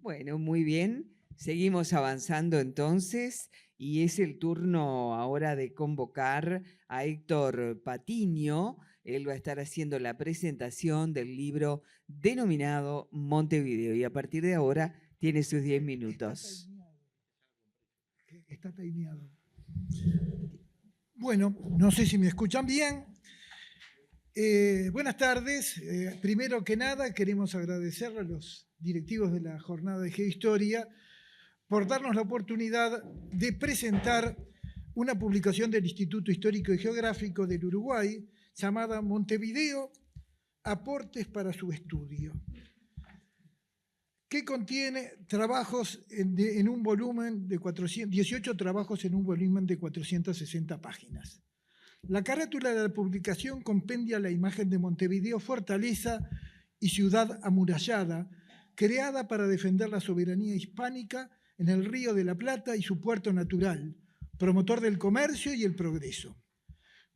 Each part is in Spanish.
Bueno, muy bien. Seguimos avanzando entonces y es el turno ahora de convocar a Héctor Patiño. Él va a estar haciendo la presentación del libro denominado Montevideo y a partir de ahora tiene sus 10 minutos. Está timeado. Bueno, no sé si me escuchan bien. Buenas tardes. Primero que nada, queremos agradecerle a los directivos de la jornada de Geohistoria por darnos la oportunidad de presentar una publicación del Instituto Histórico y Geográfico del Uruguay llamada Montevideo, aportes para su estudio, que contiene trabajos en un volumen de 18 trabajos en un volumen de 460 páginas. La carátula de la publicación compendia la imagen de Montevideo, fortaleza y ciudad amurallada, creada para defender la soberanía hispánica en el Río de la Plata y su puerto natural, promotor del comercio y el progreso.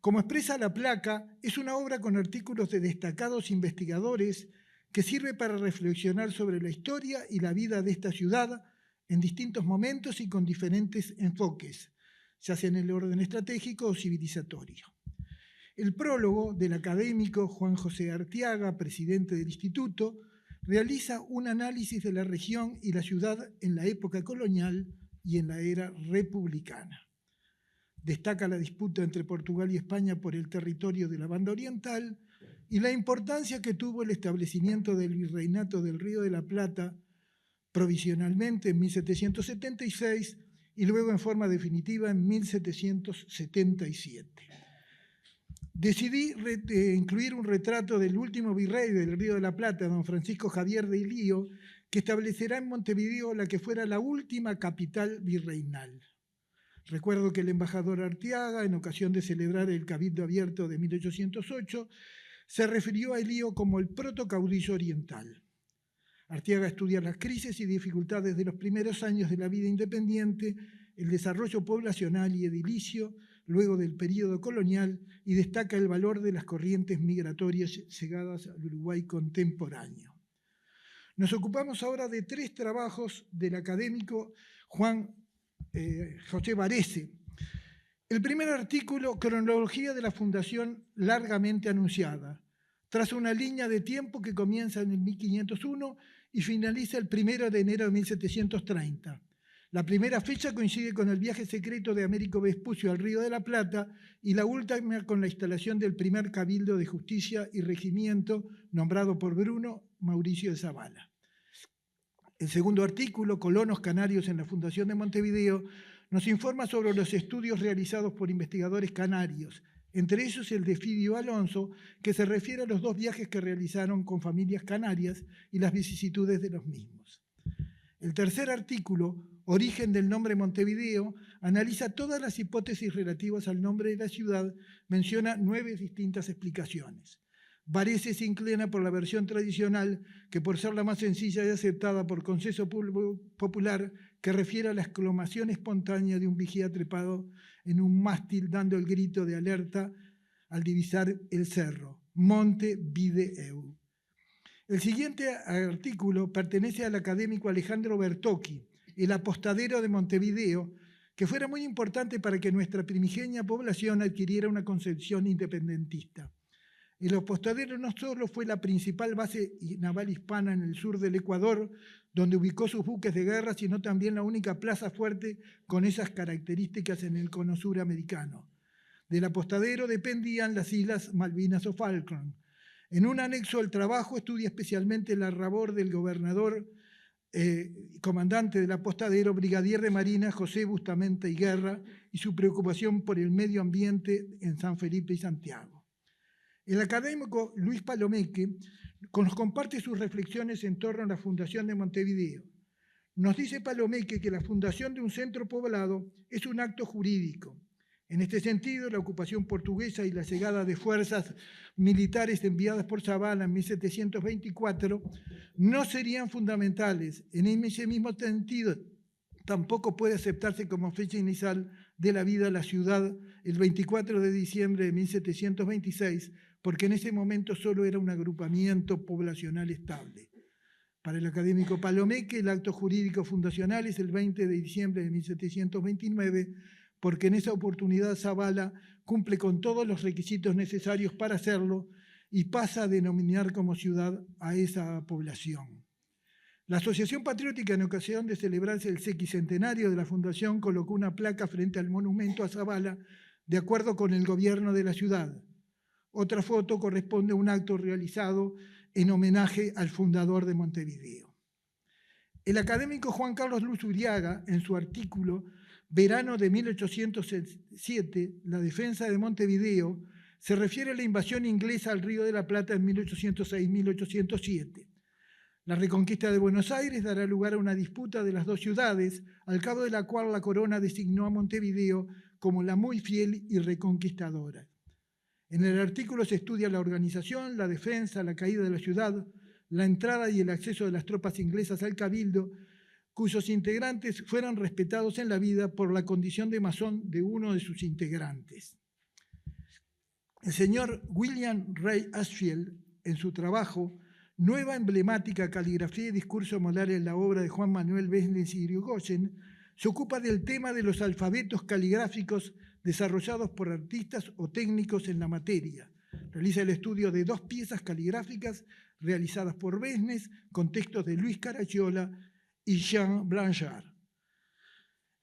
Como expresa la placa, es una obra con artículos de destacados investigadores que sirve para reflexionar sobre la historia y la vida de esta ciudad en distintos momentos y con diferentes enfoques, ya sea en el orden estratégico o civilizatorio. El prólogo del académico Juan José Arteaga, presidente del instituto, realiza un análisis de la región y la ciudad en la época colonial y en la era republicana. Destaca la disputa entre Portugal y España por el territorio de la banda oriental y la importancia que tuvo el establecimiento del virreinato del Río de la Plata provisionalmente en 1776 y luego en forma definitiva en 1777. Decidí incluir un retrato del último virrey del Río de la Plata, don Francisco Javier de Ilío, que establecerá en Montevideo la que fuera la última capital virreinal. Recuerdo que el embajador Arteaga, en ocasión de celebrar el Cabildo Abierto de 1808, se refirió a Ilío como el protocaudillo oriental. Arteaga estudia las crisis y dificultades de los primeros años de la vida independiente, el desarrollo poblacional y edilicio, luego del período colonial, y destaca el valor de las corrientes migratorias llegadas al Uruguay contemporáneo. Nos ocupamos ahora de 3 trabajos del académico Juan José Varese. El primer artículo, cronología de la fundación largamente anunciada, tras una línea de tiempo que comienza en el 1501 y finaliza el 1 de enero de 1730. La primera fecha coincide con el viaje secreto de Américo Vespucio al Río de la Plata y la última con la instalación del primer Cabildo de Justicia y Regimiento nombrado por Bruno Mauricio de Zavala. El segundo artículo, Colonos canarios en la Fundación de Montevideo, nos informa sobre los estudios realizados por investigadores canarios, entre ellos el de Fidio Alonso, que se refiere a los 2 viajes que realizaron con familias canarias y las vicisitudes de los mismos. El tercer artículo, Origen del nombre Montevideo, analiza todas las hipótesis relativas al nombre de la ciudad, menciona 9 distintas explicaciones. Varese se inclina por la versión tradicional, que por ser la más sencilla y aceptada por consenso popular, que refiere a la exclamación espontánea de un vigía trepado en un mástil dando el grito de alerta al divisar el cerro, Montevideo. El siguiente artículo pertenece al académico Alejandro Bertocchi, el apostadero de Montevideo, que fuera muy importante para que nuestra primigenia población adquiriera una concepción independentista. El apostadero no solo fue la principal base naval hispana en el sur del Ecuador, donde ubicó sus buques de guerra, sino también la única plaza fuerte con esas características en el cono sur americano. Del apostadero dependían las islas Malvinas o Falkland. En un anexo al trabajo estudia especialmente la labor del gobernador comandante del apostadero, brigadier de Marina José Bustamante y Guerra, y su preocupación por el medio ambiente en San Felipe y Santiago. El académico Luis Palomeque nos comparte sus reflexiones en torno a la fundación de Montevideo. Nos dice Palomeque que la fundación de un centro poblado es un acto jurídico. En este sentido, la ocupación portuguesa y la llegada de fuerzas militares enviadas por Zavala en 1724 no serían fundamentales. En ese mismo sentido, tampoco puede aceptarse como fecha inicial de la vida de la ciudad el 24 de diciembre de 1726, porque en ese momento solo era un agrupamiento poblacional estable. Para el académico Palomeque, el acto jurídico fundacional es el 20 de diciembre de 1729, porque en esa oportunidad Zavala cumple con todos los requisitos necesarios para hacerlo y pasa a denominar como ciudad a esa población. La Asociación Patriótica, en ocasión de celebrarse el sesquicentenario de la fundación, colocó una placa frente al monumento a Zavala de acuerdo con el gobierno de la ciudad. Otra foto corresponde a un acto realizado en homenaje al fundador de Montevideo. El académico Juan Carlos Luz Uriaga, en su artículo Verano de 1807, la defensa de Montevideo, se refiere a la invasión inglesa al Río de la Plata en 1806-1807. La reconquista de Buenos Aires dará lugar a una disputa de las dos ciudades, al cabo de la cual la corona designó a Montevideo como la muy fiel y reconquistadora. En el artículo se estudia la organización, la defensa, la caída de la ciudad, la entrada y el acceso de las tropas inglesas al cabildo, cuyos integrantes fueron respetados en la vida por la condición de masón de uno de sus integrantes. El señor William Ray Ashfield, en su trabajo Nueva emblemática caligrafía y discurso moral en la obra de Juan Manuel Besnes y Irigoyen, se ocupa del tema de los alfabetos caligráficos desarrollados por artistas o técnicos en la materia. Realiza el estudio de 2 piezas caligráficas realizadas por Besnes con textos de Luis Caracciola y Jean Blanchard.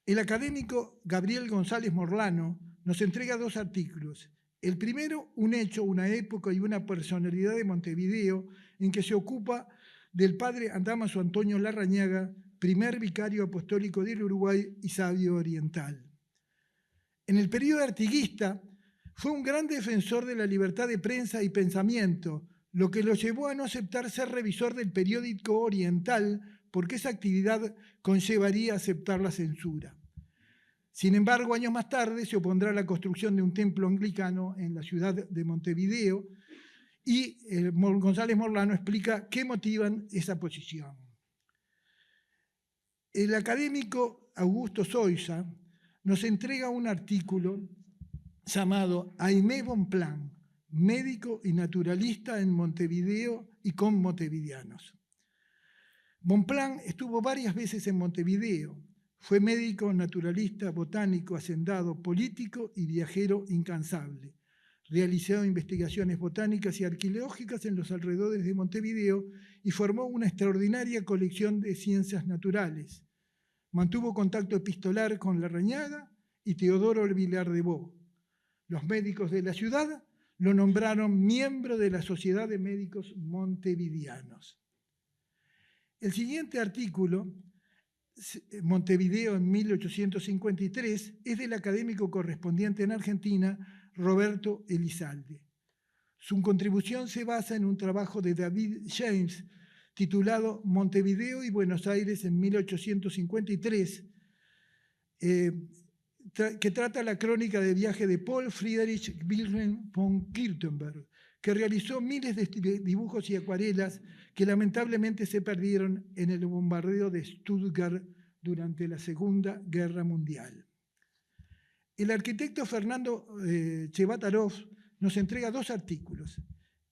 El académico Gabriel González Morlano nos entrega 2 artículos. El primero, un hecho, una época y una personalidad de Montevideo, en que se ocupa del padre Damaso Antonio Larrañaga, primer vicario apostólico del Uruguay y sabio oriental. En el período artiguista fue un gran defensor de la libertad de prensa y pensamiento, lo que lo llevó a no aceptar ser revisor del periódico oriental, porque esa actividad conllevaría aceptar la censura. Sin embargo, años más tarde se opondrá a la construcción de un templo anglicano en la ciudad de Montevideo y González Morlano explica qué motivan esa posición. El académico Augusto Soiza nos entrega un artículo llamado Aimé Bonpland, médico y naturalista en Montevideo y con montevideanos. Bonpland estuvo varias veces en Montevideo. Fue médico, naturalista, botánico, hacendado, político y viajero incansable. Realizó investigaciones botánicas y arqueológicas en los alrededores de Montevideo y formó una extraordinaria colección de ciencias naturales. Mantuvo contacto epistolar con Larrañaga y Teodoro Vilar de Bo. Los médicos de la ciudad lo nombraron miembro de la Sociedad de Médicos Montevideanos. El siguiente artículo, Montevideo en 1853, es del académico correspondiente en Argentina, Roberto Elizalde. Su contribución se basa en un trabajo de David James titulado Montevideo y Buenos Aires en 1853, que trata la crónica de viaje de Paul Friedrich Wilhelm von Kirtenberg, que realizó miles de dibujos y acuarelas que lamentablemente se perdieron en el bombardeo de Stuttgart durante la Segunda Guerra Mundial. El arquitecto Fernando Chevatarov nos entrega 2 artículos.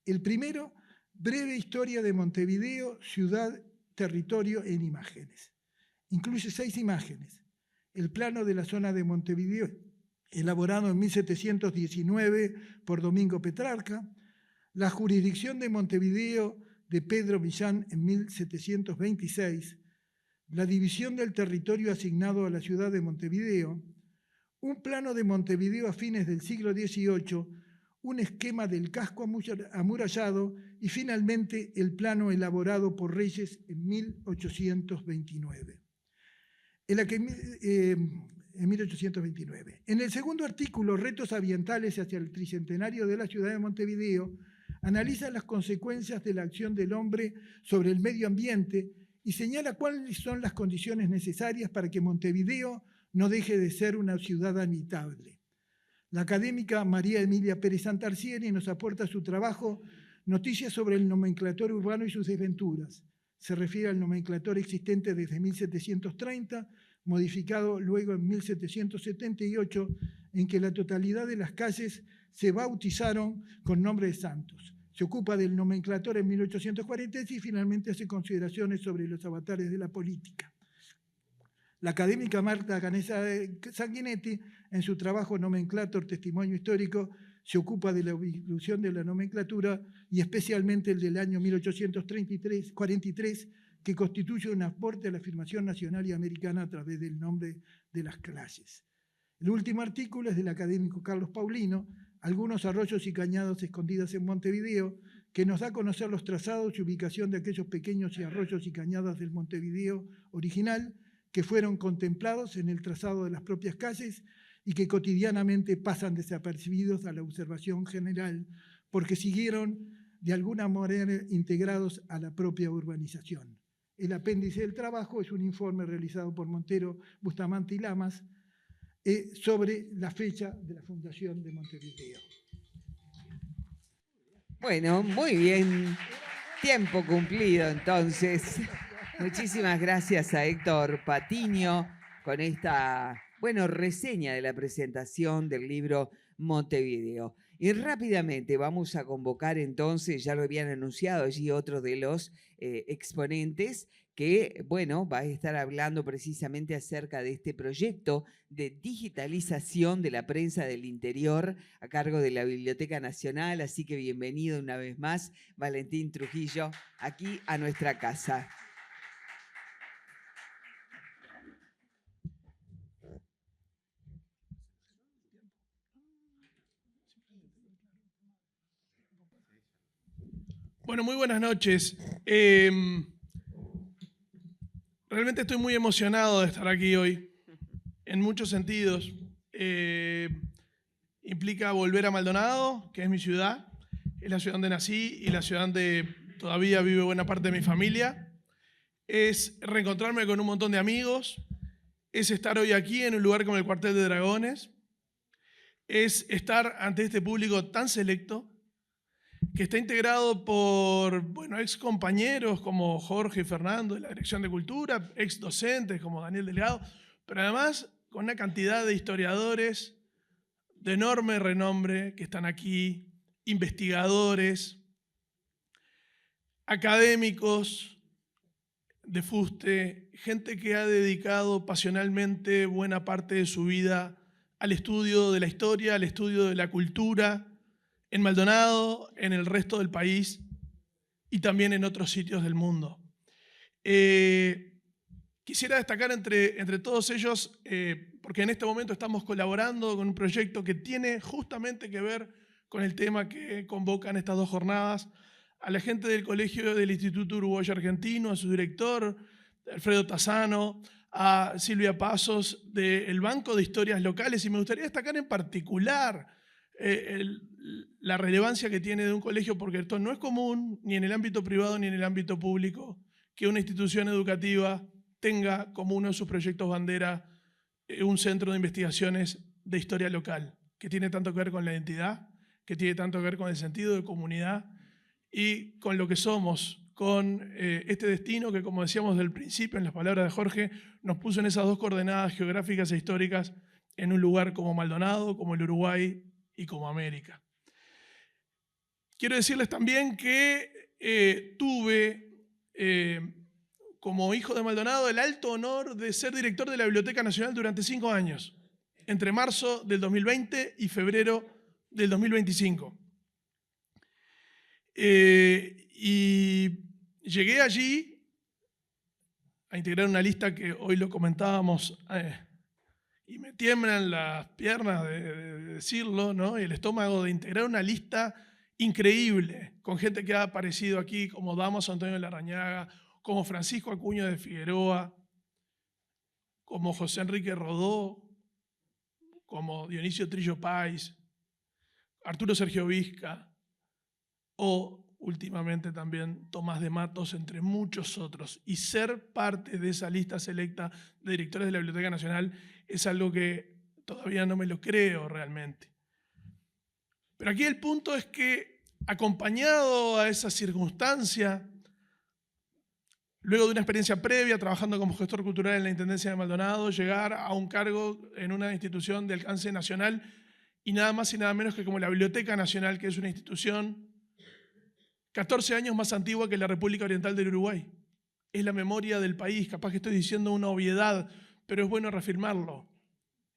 El primero, Breve historia de Montevideo, ciudad, territorio en imágenes. Incluye 6 imágenes. El plano de la zona de Montevideo, elaborado en 1719 por Domingo Petrarca, la jurisdicción de Montevideo de Pedro Millán en 1726, la división del territorio asignado a la ciudad de Montevideo, un plano de Montevideo a fines del siglo XVIII, un esquema del casco amurallado y finalmente el plano elaborado por Reyes en 1829. En 1829. En el segundo artículo, Retos ambientales hacia el tricentenario de la ciudad de Montevideo, analiza las consecuencias de la acción del hombre sobre el medio ambiente y señala cuáles son las condiciones necesarias para que Montevideo no deje de ser una ciudad habitable. La académica María Emilia Pérez Santarcieri nos aporta su trabajo Noticias sobre el nomenclator urbano y sus desventuras. Se refiere al nomenclator existente desde 1730, modificado luego en 1778, en que la totalidad de las calles se bautizaron con nombre de santos. Se ocupa del nomenclator en 1846 y finalmente hace consideraciones sobre los avatares de la política. La académica Marta Canessa Sanguinetti, en su trabajo Nomenclator, Testimonio Histórico, se ocupa de la evolución de la nomenclatura y especialmente el del año 1843, que constituye un aporte a la afirmación nacional y americana a través del nombre de las clases. El último artículo es del académico Carlos Paulino, Algunos arroyos y cañadas escondidas en Montevideo, que nos da a conocer los trazados y ubicación de aquellos pequeños arroyos y cañadas del Montevideo original, que fueron contemplados en el trazado de las propias calles y que cotidianamente pasan desapercibidos a la observación general, porque siguieron de alguna manera integrados a la propia urbanización. El apéndice del trabajo es un informe realizado por Montero, Bustamante y Lamas sobre la fecha de la fundación de Montevideo. Bueno, muy bien. Tiempo cumplido, entonces. Muchísimas gracias a Héctor Patiño con esta, reseña de la presentación del libro Montevideo. Y rápidamente vamos a convocar entonces, ya lo habían anunciado allí otros de los exponentes, que, va a estar hablando precisamente acerca de este proyecto de digitalización de la prensa del interior a cargo de la Biblioteca Nacional. Así que bienvenido una vez más, Valentín Trujillo, aquí a nuestra casa. Bueno, muy buenas noches. Realmente estoy muy emocionado de estar aquí hoy, en muchos sentidos. Implica volver a Maldonado, que es mi ciudad, es la ciudad donde nací y la ciudad donde todavía vive buena parte de mi familia. Es reencontrarme con un montón de amigos, es estar hoy aquí en un lugar como el Cuartel de Dragones, es estar ante este público tan selecto, que está integrado por ex compañeros como Jorge y Fernando de la Dirección de Cultura, ex docentes como Daniel Delgado, pero además con una cantidad de historiadores de enorme renombre que están aquí, investigadores, académicos de fuste, gente que ha dedicado pasionalmente buena parte de su vida al estudio de la historia, al estudio de la cultura, en Maldonado, en el resto del país y también en otros sitios del mundo. Quisiera destacar entre todos ellos, porque en este momento estamos colaborando con un proyecto que tiene justamente que ver con el tema que convocan estas dos jornadas, a la gente del Colegio del Instituto Uruguayo Argentino, a su director, Alfredo Tassano, a Silvia Pasos del Banco de Historias Locales, y me gustaría destacar en particular la relevancia que tiene de un colegio, porque esto no es común ni en el ámbito privado ni en el ámbito público, que una institución educativa tenga como uno de sus proyectos bandera un centro de investigaciones de historia local, que tiene tanto que ver con la identidad, que tiene tanto que ver con el sentido de comunidad y con lo que somos, con este destino que, como decíamos del principio en las palabras de Jorge, nos puso en esas dos coordenadas geográficas e históricas en un lugar como Maldonado, como el Uruguay y como América. Quiero decirles también que tuve, como hijo de Maldonado, el alto honor de ser director de la Biblioteca Nacional durante 5 años, entre marzo del 2020 y febrero del 2025. Y llegué allí a integrar una lista que hoy lo comentábamos, y me tiemblan las piernas de decirlo, ¿no? Y el estómago, de integrar una lista increíble, con gente que ha aparecido aquí, como Damaso Antonio Larrañaga, como Francisco Acuña de Figueroa, como José Enrique Rodó, como Dionisio Trillo Páez, Arturo Sergio Vizca, o últimamente también Tomás de Matos, entre muchos otros. Y ser parte de esa lista selecta de directores de la Biblioteca Nacional es algo que todavía no me lo creo realmente. Pero aquí el punto es que, acompañado a esa circunstancia, luego de una experiencia previa trabajando como gestor cultural en la Intendencia de Maldonado, llegar a un cargo en una institución de alcance nacional y nada más y nada menos que como la Biblioteca Nacional, que es una institución 14 años más antigua que la República Oriental del Uruguay. Es la memoria del país, capaz que estoy diciendo una obviedad, pero es bueno reafirmarlo.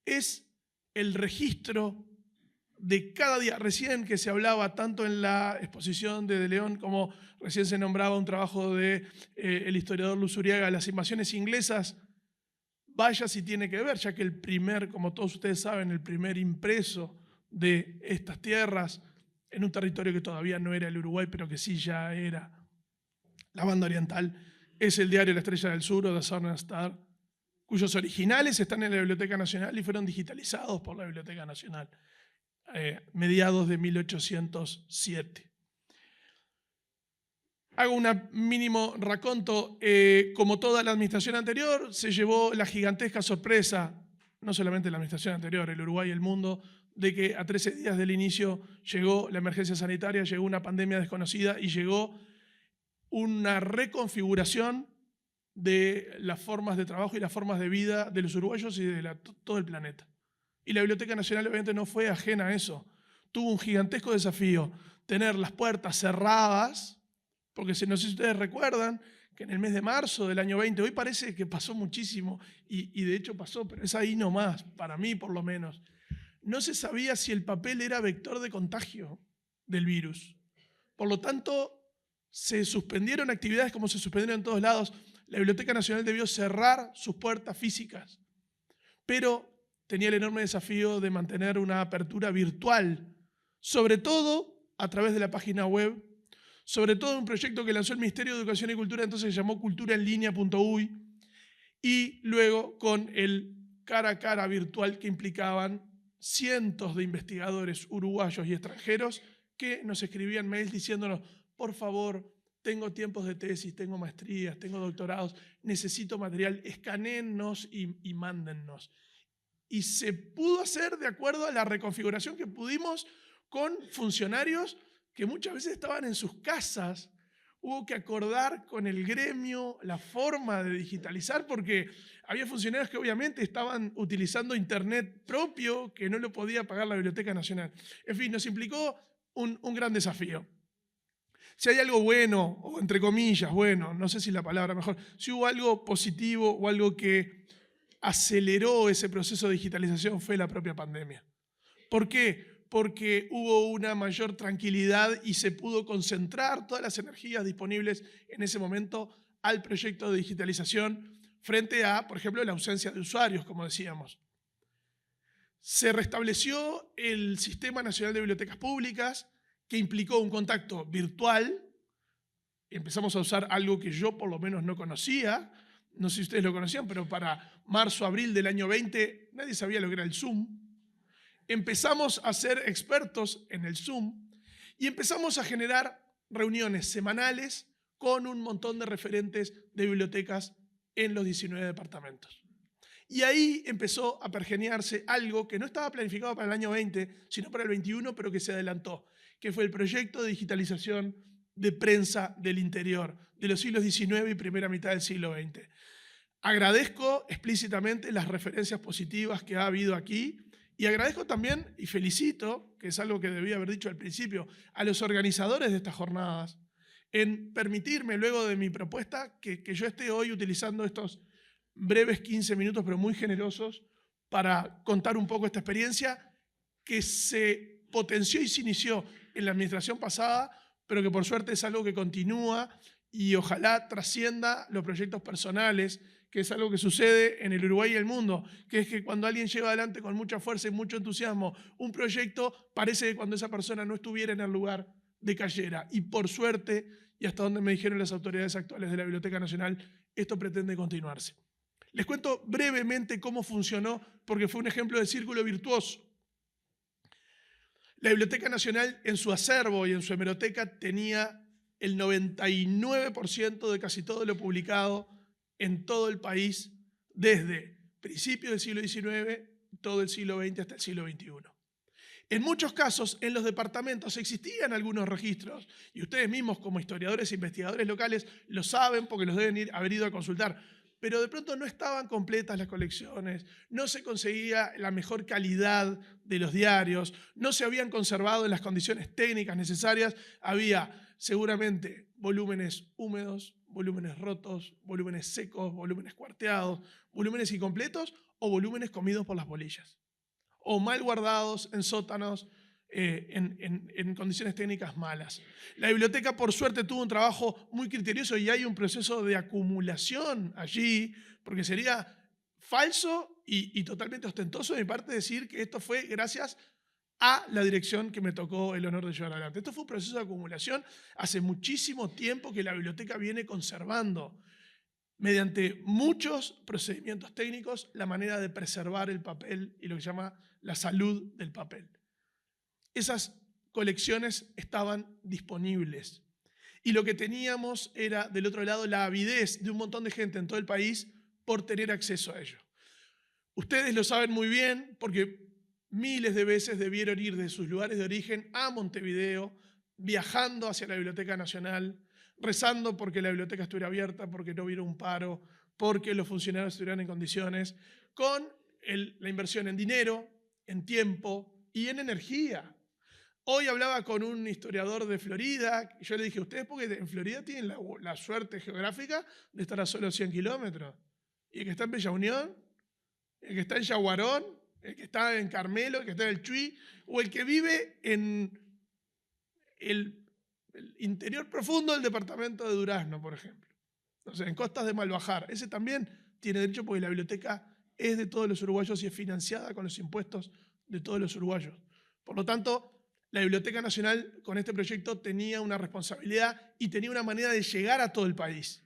Es el registro de cada día. Recién que se hablaba tanto en la exposición de León como recién se nombraba un trabajo de el historiador Luzuriaga, las invasiones inglesas, vaya si tiene que ver, ya que el primer, como todos ustedes saben, el primer impreso de estas tierras en un territorio que todavía no era el Uruguay, pero que sí ya era la banda oriental, es el diario La Estrella del Sur o The Southern Star, cuyos originales están en la Biblioteca Nacional y fueron digitalizados por la Biblioteca Nacional, mediados de 1807. Hago un mínimo raconto. Como toda la administración anterior, se llevó la gigantesca sorpresa, no solamente la administración anterior, el Uruguay y el mundo, de que a 13 días del inicio llegó la emergencia sanitaria, llegó una pandemia desconocida y llegó una reconfiguración de las formas de trabajo y las formas de vida de los uruguayos y de todo el planeta. Y la Biblioteca Nacional obviamente no fue ajena a eso. Tuvo un gigantesco desafío, tener las puertas cerradas, porque no sé si ustedes recuerdan que en el mes de marzo del año 20, hoy parece que pasó muchísimo, y de hecho pasó, pero es ahí nomás, para mí por lo menos, no se sabía si el papel era vector de contagio del virus. Por lo tanto, se suspendieron actividades como se suspendieron en todos lados. La Biblioteca Nacional debió cerrar sus puertas físicas, pero tenía el enorme desafío de mantener una apertura virtual, sobre todo a través de la página web, sobre todo un proyecto que lanzó el Ministerio de Educación y Cultura, entonces se llamó culturaenlinea.uy, y luego con el cara a cara virtual que implicaban cientos de investigadores uruguayos y extranjeros que nos escribían mails diciéndonos: por favor, tengo tiempos de tesis, tengo maestrías, tengo doctorados, necesito material, escanéennos y mándennos. Y se pudo hacer de acuerdo a la reconfiguración que pudimos con funcionarios que muchas veces estaban en sus casas. Hubo que acordar con el gremio la forma de digitalizar porque había funcionarios que obviamente estaban utilizando internet propio que no lo podía pagar la Biblioteca Nacional. En fin, nos implicó un gran desafío. Si hay algo bueno, o entre comillas, bueno, no sé si la palabra mejor, si hubo algo positivo o algo que aceleró ese proceso de digitalización, fue la propia pandemia. ¿Por qué? Porque hubo una mayor tranquilidad y se pudo concentrar todas las energías disponibles en ese momento al proyecto de digitalización frente a, por ejemplo, la ausencia de usuarios, como decíamos. Se restableció el Sistema Nacional de Bibliotecas Públicas, que implicó un contacto virtual. Empezamos a usar algo que yo por lo menos no conocía, no sé si ustedes lo conocían, pero para marzo, abril del año 20 nadie sabía lo que era el Zoom. Empezamos a ser expertos en el Zoom y empezamos a generar reuniones semanales con un montón de referentes de bibliotecas en los 19 departamentos. Y ahí empezó a pergeñarse algo que no estaba planificado para el año 20, sino para el 21, pero que se adelantó, que fue el proyecto de digitalización de prensa del interior, de los siglos XIX y primera mitad del siglo XX. Agradezco explícitamente las referencias positivas que ha habido aquí y agradezco también y felicito, que es algo que debía haber dicho al principio, a los organizadores de estas jornadas en permitirme, luego de mi propuesta, que yo esté hoy utilizando estos breves 15 minutos, pero muy generosos, para contar un poco esta experiencia que se potenció y se inició en la administración pasada, pero que por suerte es algo que continúa y ojalá trascienda los proyectos personales, que es algo que sucede en el Uruguay y el mundo, que es que cuando alguien lleva adelante con mucha fuerza y mucho entusiasmo un proyecto, parece que cuando esa persona no estuviera en el lugar decayera. Y por suerte, y hasta donde me dijeron las autoridades actuales de la Biblioteca Nacional, esto pretende continuarse. Les cuento brevemente cómo funcionó, porque fue un ejemplo de círculo virtuoso. La Biblioteca Nacional en su acervo y en su hemeroteca tenía el 99% de casi todo lo publicado en todo el país desde principios del siglo XIX, todo el siglo XX hasta el siglo XXI. En muchos casos, en los departamentos existían algunos registros, y ustedes mismos como historiadores e investigadores locales lo saben porque los deben haber ido a consultar, pero de pronto no estaban completas las colecciones, no se conseguía la mejor calidad de los diarios, no se habían conservado en las condiciones técnicas necesarias, había seguramente volúmenes húmedos, volúmenes rotos, volúmenes secos, volúmenes cuarteados, volúmenes incompletos o volúmenes comidos por las polillas, o mal guardados en sótanos, en condiciones técnicas malas. La biblioteca, por suerte, tuvo un trabajo muy criterioso y hay un proceso de acumulación allí, porque sería falso y totalmente ostentoso de mi parte decir que esto fue gracias a la dirección que me tocó el honor de llevar adelante. Esto fue un proceso de acumulación hace muchísimo tiempo que la biblioteca viene conservando, mediante muchos procedimientos técnicos, la manera de preservar el papel y lo que se llama la salud del papel. Esas colecciones estaban disponibles. Y lo que teníamos era, del otro lado, la avidez de un montón de gente en todo el país por tener acceso a ello. Ustedes lo saben muy bien porque miles de veces debieron ir de sus lugares de origen a Montevideo, viajando hacia la Biblioteca Nacional, rezando porque la biblioteca estuviera abierta, porque no hubiera un paro, porque los funcionarios estuvieran en condiciones, con la inversión en dinero, en tiempo y en energía. Hoy hablaba con un historiador de Florida, y yo le dije, ustedes porque en Florida tienen la suerte geográfica de estar a solo 100 kilómetros. Y el que está en Bella Unión, el que está en Yaguarón, el que está en Carmelo, el que está en el Chuy, o el que vive en el interior profundo del departamento de Durazno, por ejemplo. O sea, en Costas de Malvajar. Ese también tiene derecho porque la biblioteca es de todos los uruguayos y es financiada con los impuestos de todos los uruguayos. Por lo tanto, la Biblioteca Nacional con este proyecto tenía una responsabilidad y tenía una manera de llegar a todo el país.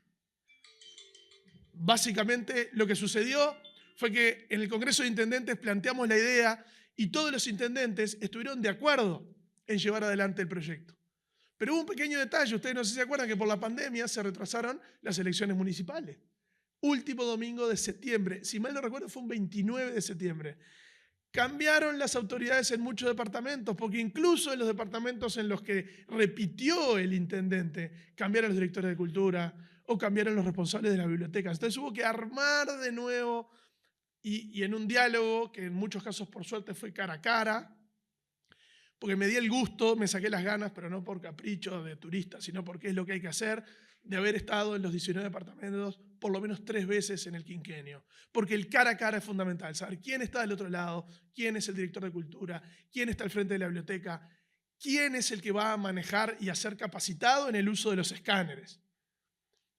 Básicamente lo que sucedió fue que en el Congreso de Intendentes planteamos la idea y todos los intendentes estuvieron de acuerdo en llevar adelante el proyecto. Pero hubo un pequeño detalle, ustedes no sé si se acuerdan que por la pandemia se retrasaron las elecciones municipales. Último domingo de septiembre, si mal no recuerdo fue un 29 de septiembre. Cambiaron las autoridades en muchos departamentos, porque incluso en los departamentos en los que repitió el intendente, cambiaron los directores de cultura o cambiaron los responsables de las bibliotecas. Entonces hubo que armar de nuevo y en un diálogo, que en muchos casos por suerte fue cara a cara, porque me di el gusto, me saqué las ganas, pero no por capricho de turista, sino porque es lo que hay que hacer, de haber estado en los 19 departamentos por lo menos 3 veces en el quinquenio. Porque el cara a cara es fundamental, saber quién está del otro lado, quién es el director de cultura, quién está al frente de la biblioteca, quién es el que va a manejar y a ser capacitado en el uso de los escáneres.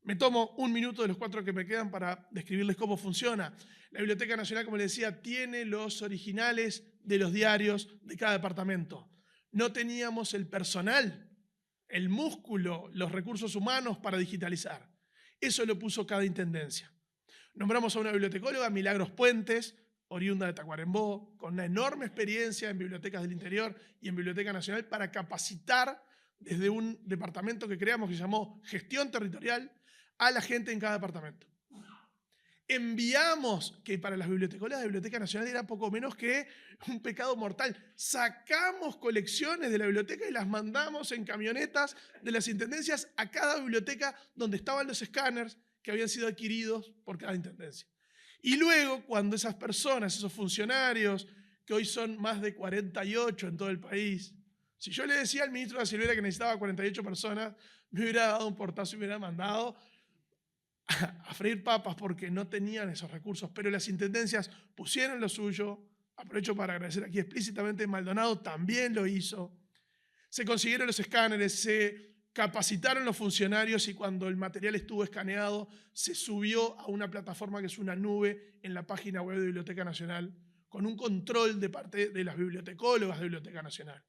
Me tomo un minuto de los 4 que me quedan para describirles cómo funciona. La Biblioteca Nacional, como les decía, tiene los originales de los diarios de cada departamento. No teníamos el personal, el músculo, los recursos humanos para digitalizar. Eso lo puso cada intendencia. Nombramos a una bibliotecóloga, Milagros Puentes, oriunda de Tacuarembó, con una enorme experiencia en bibliotecas del interior y en Biblioteca Nacional para capacitar desde un departamento que creamos que se llamó Gestión Territorial a la gente en cada departamento. Enviamos, que para las bibliotecólogas de Biblioteca Nacional era poco menos que un pecado mortal, sacamos colecciones de la biblioteca y las mandamos en camionetas de las intendencias a cada biblioteca donde estaban los escáneres que habían sido adquiridos por cada intendencia. Y luego, cuando esas personas, esos funcionarios, que hoy son más de 48 en todo el país, si yo le decía al ministro de la Silvera que necesitaba 48 personas, me hubiera dado un portazo y me hubiera mandado a freír papas porque no tenían esos recursos, pero las intendencias pusieron lo suyo. Aprovecho para agradecer aquí explícitamente, Maldonado también lo hizo. Se consiguieron los escáneres, se capacitaron los funcionarios y cuando el material estuvo escaneado se subió a una plataforma que es una nube en la página web de Biblioteca Nacional con un control de parte de las bibliotecólogas de Biblioteca Nacional.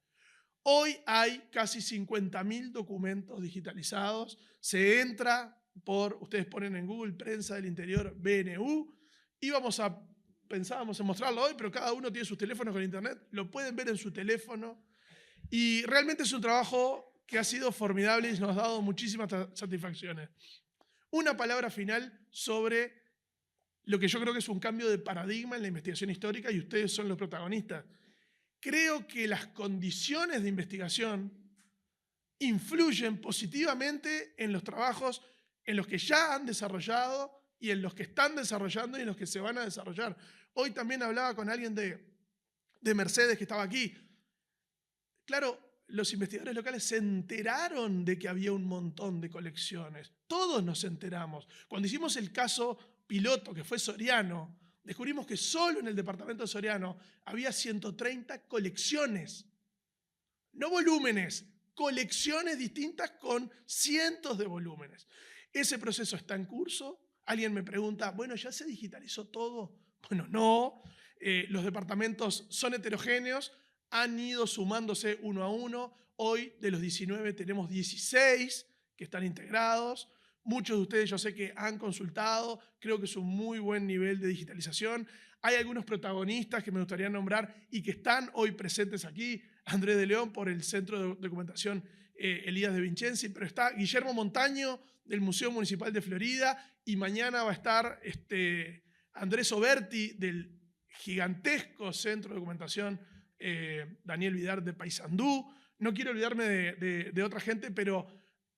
Hoy hay casi 50.000 documentos digitalizados. Se entra por, ustedes ponen en Google Prensa del Interior BNU y pensábamos en mostrarlo hoy, pero cada uno tiene sus teléfonos con internet, lo pueden ver en su teléfono y realmente es un trabajo que ha sido formidable y nos ha dado muchísimas satisfacciones. Una palabra final sobre lo que yo creo que es un cambio de paradigma en la investigación histórica y ustedes son los protagonistas. Creo que las condiciones de investigación influyen positivamente en los trabajos en los que ya han desarrollado y en los que están desarrollando y en los que se van a desarrollar. Hoy también hablaba con alguien de Mercedes que estaba aquí. Claro, los investigadores locales se enteraron de que había un montón de colecciones. Todos nos enteramos. Cuando hicimos el caso piloto, que fue Soriano, descubrimos que solo en el departamento de Soriano había 130 colecciones. No volúmenes, colecciones distintas con cientos de volúmenes. Ese proceso está en curso. Alguien me pregunta, bueno, ¿ya se digitalizó todo? Bueno, no. Los departamentos son heterogéneos, han ido sumándose uno a uno. Hoy de los 19 tenemos 16 que están integrados. Muchos de ustedes yo sé que han consultado, creo que es un muy buen nivel de digitalización. Hay algunos protagonistas que me gustaría nombrar y que están hoy presentes aquí. Andrés de León por el Centro de Documentación Elías de Vincenzi, pero está Guillermo Montaño del Museo Municipal de Florida y mañana va a estar Andrés Oberti del gigantesco Centro de Documentación Daniel Vidar de Paysandú. No quiero olvidarme de otra gente, pero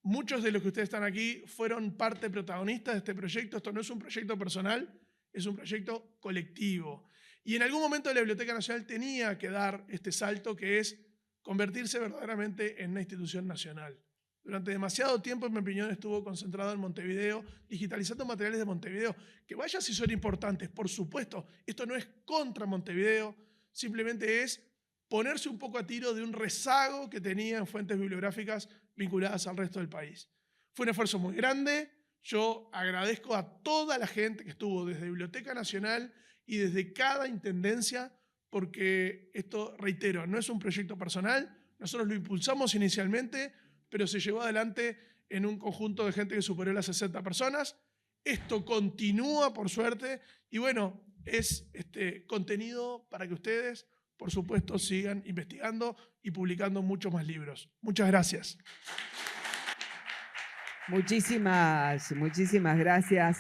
muchos de los que ustedes están aquí fueron parte protagonista de este proyecto. Esto no es un proyecto personal, es un proyecto colectivo. Y en algún momento la Biblioteca Nacional tenía que dar este salto, que es convertirse verdaderamente en una institución nacional. Durante demasiado tiempo, en mi opinión, estuvo concentrado en Montevideo, digitalizando materiales de Montevideo, que vaya si son importantes, por supuesto. Esto no es contra Montevideo, simplemente es ponerse un poco a tiro de un rezago que tenía en fuentes bibliográficas vinculadas al resto del país. Fue un esfuerzo muy grande. Yo agradezco a toda la gente que estuvo desde Biblioteca Nacional y desde cada intendencia, porque esto, reitero, no es un proyecto personal, nosotros lo impulsamos inicialmente, pero se llevó adelante en un conjunto de gente que superó las 60 personas. Esto continúa, por suerte, y bueno, es contenido para que ustedes, por supuesto, sigan investigando y publicando muchos más libros. Muchas gracias. Muchísimas gracias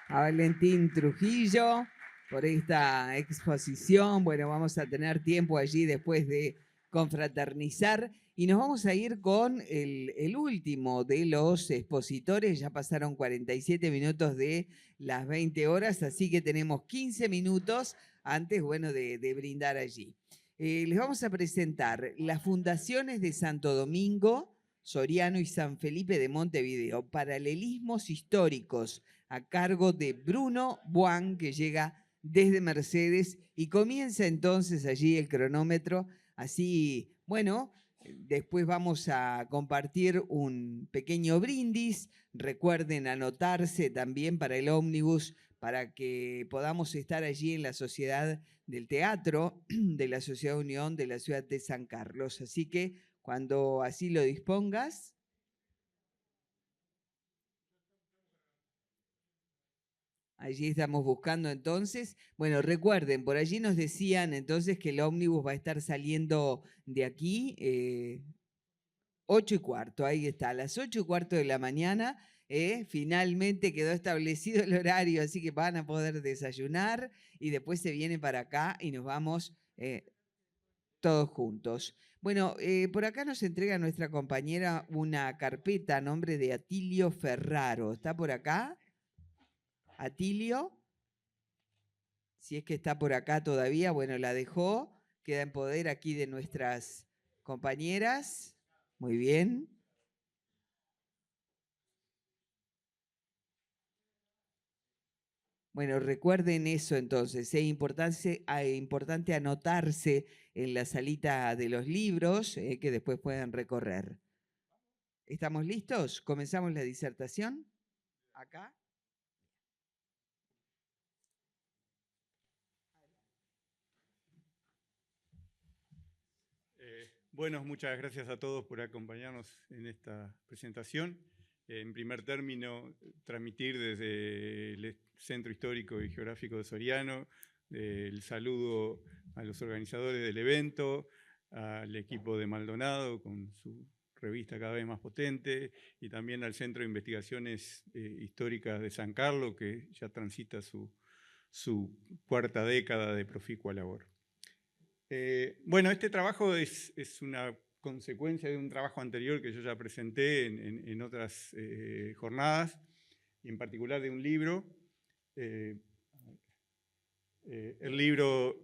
a Valentín Trujillo por esta exposición. Bueno, vamos a tener tiempo allí después de confraternizar y nos vamos a ir con el último de los expositores. Ya pasaron 47 minutos de las 20 horas, así que tenemos 15 minutos antes, bueno, de brindar allí. Les vamos a presentar las fundaciones de Santo Domingo, Soriano y San Felipe de Montevideo, paralelismos históricos, a cargo de Bruno Buan, que llega desde Mercedes y comienza entonces allí el cronómetro. Así, bueno, después vamos a compartir un pequeño brindis. Recuerden anotarse también para el ómnibus para que podamos estar allí en la Sociedad del Teatro de la Sociedad Unión de la ciudad de San Carlos. Así que cuando así lo dispongas. Allí estamos buscando entonces. Bueno, recuerden, por allí nos decían entonces que el ómnibus va a estar saliendo de aquí 8:15. Ahí está, a las 8:15 de la mañana. Finalmente quedó establecido el horario, así que van a poder desayunar y después se vienen para acá y nos vamos todos juntos. Bueno, por acá nos entrega nuestra compañera una carpeta a nombre de Atilio Ferraro. ¿Está por acá? Atilio, si es que está por acá todavía, bueno, la dejó. Queda en poder aquí de nuestras compañeras. Muy bien. Bueno, recuerden eso entonces, es importante anotarse en la salita de los libros que después puedan recorrer. ¿Estamos listos? ¿Comenzamos la disertación? ¿Acá? Bueno, muchas gracias a todos por acompañarnos en esta presentación. En primer término, transmitir desde el Centro Histórico y Geográfico de Soriano el saludo a los organizadores del evento, al equipo de Maldonado con su revista cada vez más potente y también al Centro de Investigaciones Históricas de San Carlos, que ya transita su cuarta década de proficua labor. Bueno, este trabajo es una consecuencia de un trabajo anterior que yo ya presenté en otras jornadas, y en particular de un libro. El libro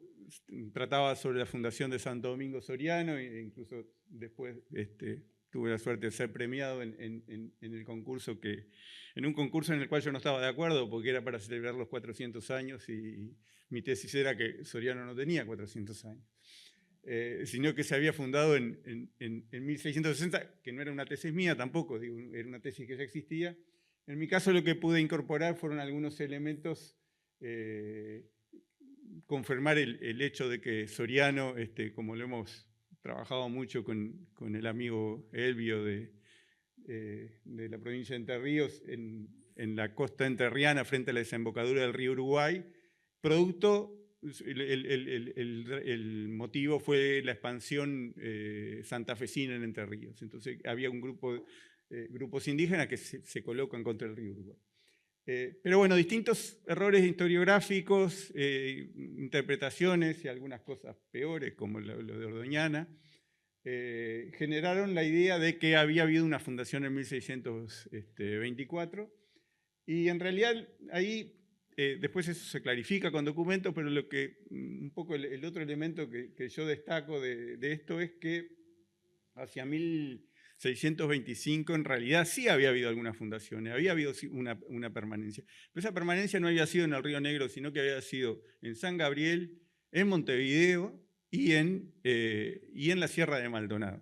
trataba sobre la fundación de Santo Domingo Soriano, e incluso después tuve la suerte de ser premiado en un concurso en el cual yo no estaba de acuerdo, porque era para celebrar los 400 años, y mi tesis era que Soriano no tenía 400 años. Sino que se había fundado en 1660, que no era una tesis mía tampoco, digo, era una tesis que ya existía. En mi caso lo que pude incorporar fueron algunos elementos, confirmar el hecho de que Soriano, como lo hemos trabajado mucho con el amigo Elvio de la provincia de Entre Ríos, en la costa entrerriana frente a la desembocadura del río Uruguay, el motivo fue la expansión santafesina en Entre Ríos. Entonces había un grupos indígenas que se colocan contra el río Uruguay. Pero bueno, distintos errores historiográficos, interpretaciones y algunas cosas peores, como lo de Ordoñana, generaron la idea de que había habido una fundación en 1624, y en realidad ahí, después eso se clarifica con documentos, pero un poco el otro elemento que yo destaco de esto es que hacia 1625 en realidad sí había habido algunas fundaciones, había habido una permanencia. Pero esa permanencia no había sido en el Río Negro, sino que había sido en San Gabriel, en Montevideo y en la Sierra de Maldonado.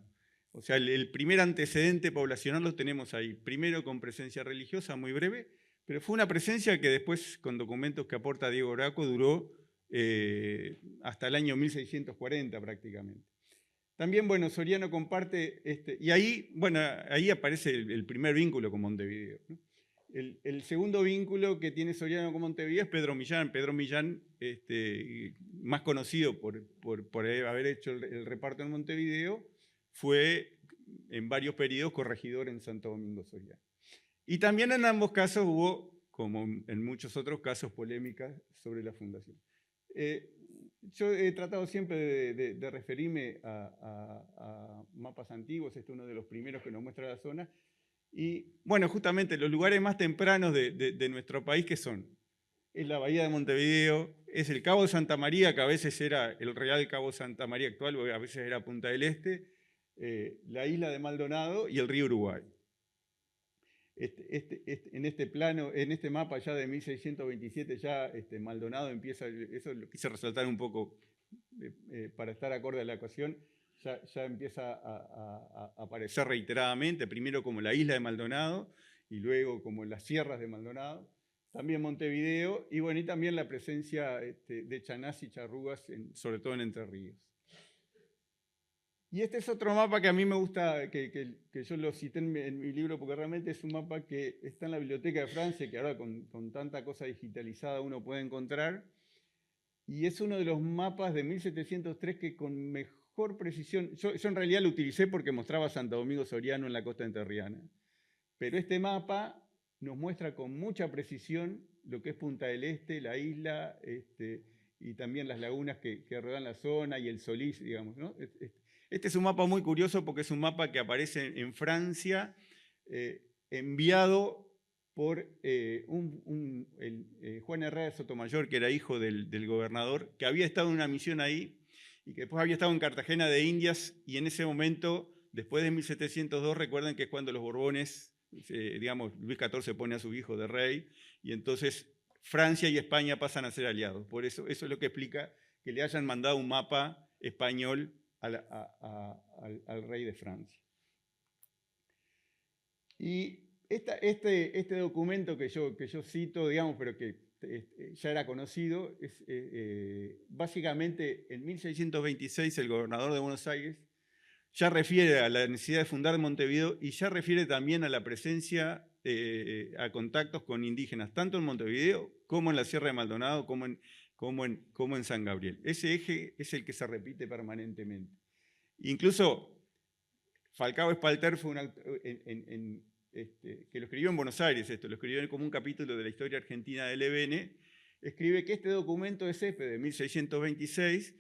O sea, el primer antecedente poblacional lo tenemos ahí, primero con presencia religiosa muy breve, pero fue una presencia que después, con documentos que aporta Diego Oraco, duró hasta el año 1640 prácticamente. También, bueno, Soriano comparte, y ahí, bueno, ahí aparece el primer vínculo con Montevideo, ¿no? El segundo vínculo que tiene Soriano con Montevideo es Pedro Millán. Pedro Millán, más conocido por haber hecho el reparto en Montevideo, fue en varios periodos corregidor en Santo Domingo Soriano. Y también en ambos casos hubo, como en muchos otros casos, polémicas sobre la fundación. Yo he tratado siempre de referirme a mapas antiguos. Este es uno de los primeros que nos muestra la zona. Y bueno, justamente los lugares más tempranos de nuestro país, ¿qué son? Es la bahía de Montevideo, es el Cabo de Santa María, que a veces era el Real Cabo Santa María actual, a veces era Punta del Este, la isla de Maldonado y el río Uruguay. En este plano, en este mapa ya de 1627, ya Maldonado empieza, eso lo quise resaltar un poco para estar acorde a la ocasión, ya empieza a aparecer reiteradamente, primero como la isla de Maldonado y luego como las sierras de Maldonado, también Montevideo, y bueno, y también la presencia de chanás y charrúas, sobre todo en Entre Ríos. Y este es otro mapa que a mí me gusta, que yo lo cité en mi libro, porque realmente es un mapa que está en la Biblioteca de Francia, que ahora con tanta cosa digitalizada uno puede encontrar, y es uno de los mapas de 1703 que con mejor precisión, yo en realidad lo utilicé porque mostraba Santo Domingo Soriano en la costa entrerriana, pero este mapa nos muestra con mucha precisión lo que es Punta del Este, la isla, y también las lagunas que rodean la zona, y el Solís, digamos, ¿no? Este es un mapa muy curioso porque es un mapa que aparece en Francia, enviado por Juan Herrera de Sotomayor, que era hijo del gobernador, que había estado en una misión ahí y que después había estado en Cartagena de Indias, y en ese momento, después de 1702, recuerden que es cuando los Borbones, digamos, Luis XIV pone a su hijo de rey, y entonces Francia y España pasan a ser aliados. Por eso es lo que explica que le hayan mandado un mapa español al rey de Francia. Y este documento que yo cito, digamos, pero que ya era conocido, es básicamente en 1626 el gobernador de Buenos Aires ya refiere a la necesidad de fundar Montevideo, y ya refiere también a la presencia, a contactos con indígenas, tanto en Montevideo como en la Sierra de Maldonado, como en San Gabriel. Ese eje es el que se repite permanentemente. Incluso Falcao Espalter fue que lo escribió en Buenos Aires, lo escribió como un capítulo de la historia argentina del EBN, escribe que este documento de CEPE de 1626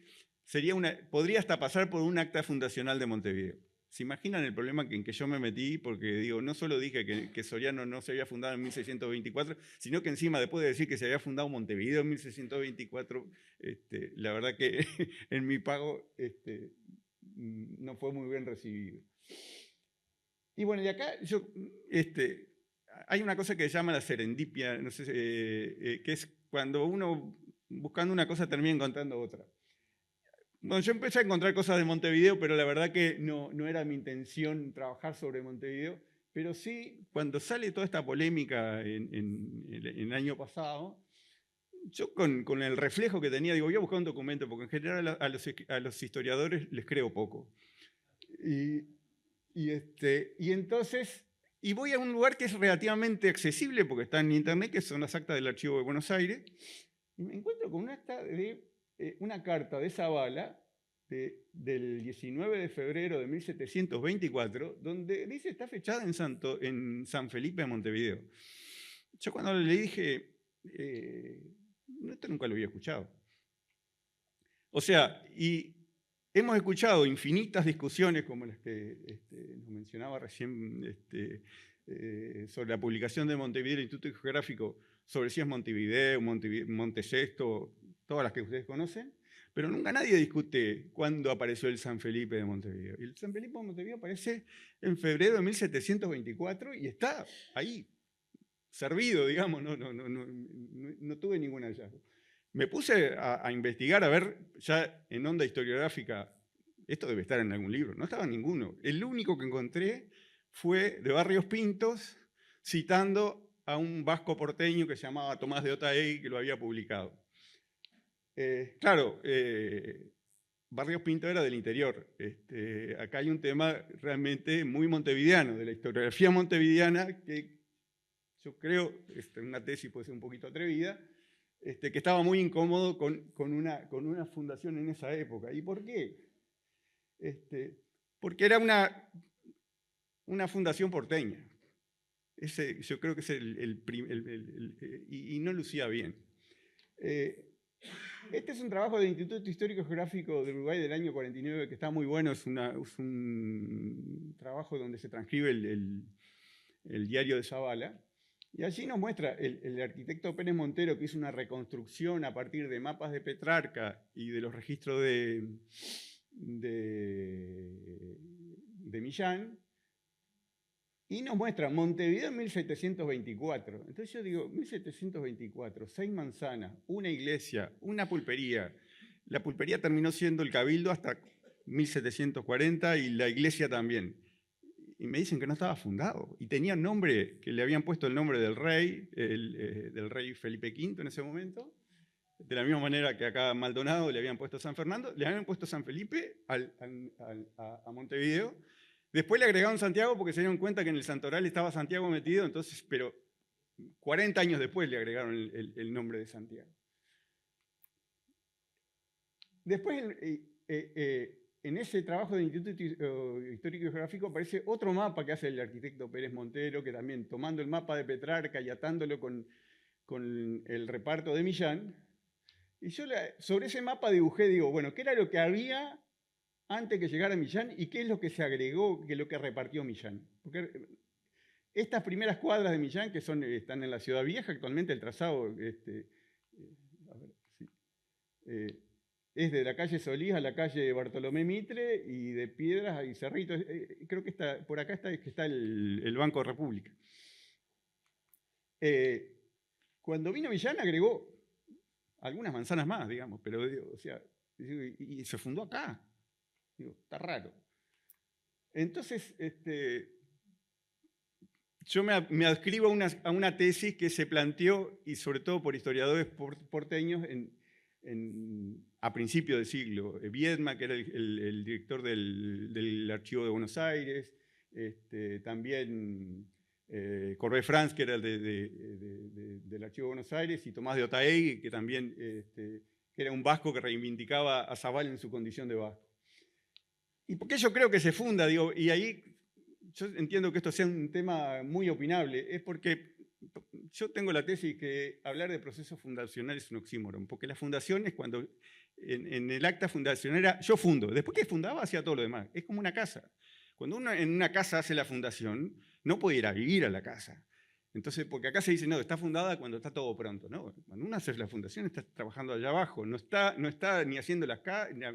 podría hasta pasar por un acta fundacional de Montevideo. ¿Se imaginan el problema en que yo me metí? Porque digo, no solo dije que Soriano no se había fundado en 1624, sino que encima, después de decir que se había fundado Montevideo en 1624, la verdad que en mi pago no fue muy bien recibido. Y bueno, y acá hay una cosa que se llama la serendipia, no sé, que es cuando uno buscando una cosa termina encontrando otra. Bueno, yo empecé a encontrar cosas de Montevideo, pero la verdad que no era mi intención trabajar sobre Montevideo, pero sí, cuando sale toda esta polémica en el año pasado, yo con el reflejo que tenía, digo, voy a buscar un documento, porque en general a los historiadores les creo poco. Y entonces, voy a un lugar que es relativamente accesible, porque está en internet, que son las actas del Archivo de Buenos Aires, y me encuentro con una carta de Zavala del 19 de febrero de 1724, donde dice está fechada en San Felipe de Montevideo. Yo cuando le dije, esto nunca lo había escuchado. O sea, y hemos escuchado infinitas discusiones como las que nos mencionaba recién sobre la publicación de Montevideo, el Instituto Geográfico, sobre si es Montevideo, Montesesto, todas las que ustedes conocen, pero nunca nadie discute cuándo apareció el San Felipe de Montevideo. Y el San Felipe de Montevideo aparece en febrero de 1724 y está ahí, servido, digamos, no tuve ningún hallazgo. Me puse a investigar, a ver, ya en onda historiográfica, esto debe estar en algún libro, no estaba ninguno. El único que encontré fue de Barrios Pintos, citando a un vasco porteño que se llamaba Tomás de Otaegui, que lo había publicado. Claro, Barrios Pintos era del interior. Acá hay un tema realmente muy montevideano, de la historiografía montevideana, que yo creo, una tesis puede ser un poquito atrevida, que estaba muy incómodo con una fundación en esa época. ¿Y por qué? Porque era una fundación porteña. Yo creo que es y no lucía bien. Este es un trabajo del Instituto Histórico Geográfico de Uruguay del año 49 que está muy bueno. Es un trabajo donde se transcribe el diario de Zavala. Y allí nos muestra el arquitecto Pérez Montero, que hizo una reconstrucción a partir de mapas de Petrarca y de los registros de Millán, y nos muestra Montevideo en 1724. Entonces yo digo, 1724, 6 manzanas, una iglesia, una pulpería. La pulpería terminó siendo el Cabildo hasta 1740 y la iglesia también. Y me dicen que no estaba fundado. Y tenía nombre, que le habían puesto el nombre del rey Felipe V en ese momento. De la misma manera que acá a Maldonado le habían puesto San Fernando, le habían puesto San Felipe a Montevideo. Después le agregaron Santiago porque se dieron cuenta que en el Santoral estaba Santiago metido, entonces, pero 40 años después le agregaron el nombre de Santiago. Después, en ese trabajo del Instituto Histórico y Geográfico aparece otro mapa que hace el arquitecto Pérez Montero, que también tomando el mapa de Petrarca y atándolo con el reparto de Millán, y yo sobre ese mapa dibujé, digo, bueno, ¿qué era lo que había antes que llegara Millán y qué es lo que se agregó, que es lo que repartió Millán? Porque estas primeras cuadras de Millán, que están en la Ciudad Vieja, actualmente el trazado es de la calle Solís a la calle Bartolomé Mitre y de Piedras y Cerritos. Creo que por acá está el Banco República. Cuando vino Millán agregó algunas manzanas más, digamos, pero o sea, y se fundó acá. Digo, está raro. Entonces, yo me adscribo a una tesis que se planteó, y sobre todo por historiadores porteños, a principios del siglo. Viedma, que era el director del Archivo de Buenos Aires, también Corbé Franz, que era del Archivo de Buenos Aires, y Tomás de Otaegui, que también que era un vasco que reivindicaba a Zavala en su condición de vasco. ¿Y por qué yo creo que se funda? Digo, y ahí yo entiendo que esto sea un tema muy opinable, es porque yo tengo la tesis que hablar de proceso fundacional es un oxímoron, porque la fundación es cuando en el acta fundacionera yo fundo, después que fundaba hacía todo lo demás, es como una casa. Cuando uno en una casa hace la fundación, no puede ir a vivir a la casa. Entonces, porque acá se dice, no, está fundada cuando está todo pronto. No, cuando uno hace la fundación está trabajando allá abajo, no está ni haciendo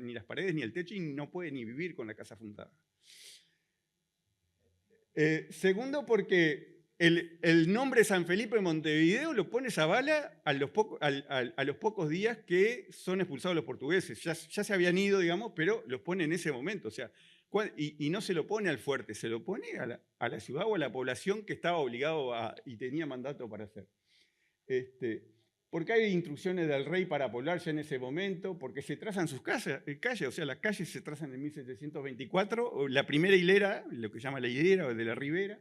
ni las paredes ni el techo y no puede ni vivir con la casa fundada. Segundo, porque el nombre San Felipe de Montevideo lo pone Zavala a los pocos días que son expulsados los portugueses. Ya se habían ido, digamos, pero los pone en ese momento. O sea, y no se lo pone al fuerte, se lo pone a la ciudad o a la población que estaba obligado y tenía mandato para hacer. Porque hay instrucciones del rey para poblar ya en ese momento, porque se trazan sus calles, o sea, las calles se trazan en 1724, la primera hilera, lo que se llama la hilera o de la ribera,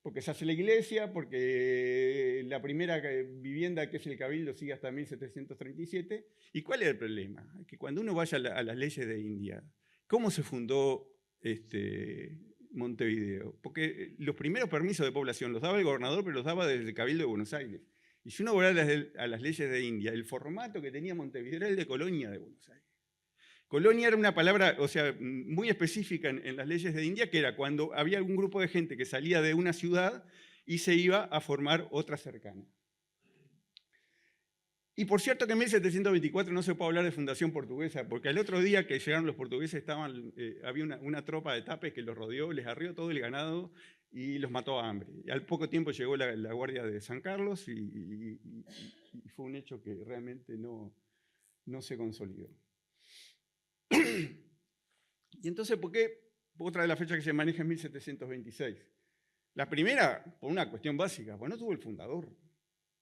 porque se hace la iglesia, porque la primera vivienda que es el cabildo sigue hasta 1737. ¿Y cuál es el problema? Que cuando uno vaya a las leyes de India, ¿cómo se fundó Montevideo? Porque los primeros permisos de población los daba el gobernador, pero los daba desde el Cabildo de Buenos Aires. Y si uno va a las leyes de India, el formato que tenía Montevideo era el de colonia de Buenos Aires. Colonia era una palabra, o sea, muy específica en las leyes de India, que era cuando había algún grupo de gente que salía de una ciudad y se iba a formar otra cercana. Y por cierto que en 1724 no se puede hablar de fundación portuguesa, porque al otro día que llegaron los portugueses había una tropa de tapes que los rodeó, les arrió todo el ganado y los mató a hambre. Y al poco tiempo llegó la Guardia de San Carlos y fue un hecho que realmente no se consolidó. Y entonces, ¿por qué? Otra de las fechas que se maneja es 1726. La primera, por una cuestión básica, pues no tuvo el fundador.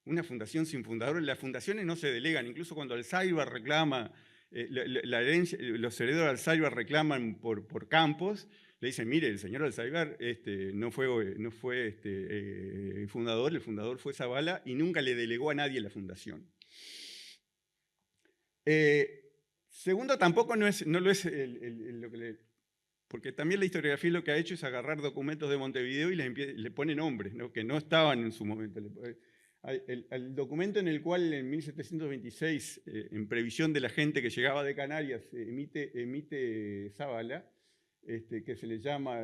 Una fundación sin fundador, las fundaciones no se delegan, incluso cuando Alzaibar reclama, la herencia, los herederos de Alzaibar reclaman por campos, le dicen, mire, el señor Alzaibar no fue fundador, el fundador fue Zavala y nunca le delegó a nadie la fundación. Segundo, tampoco no lo es lo que porque también la historiografía lo que ha hecho es agarrar documentos de Montevideo y le pone nombres, ¿no? Que no estaban en su momento. El documento en el cual en 1726, en previsión de la gente que llegaba de Canarias, emite Zavala, que se le llama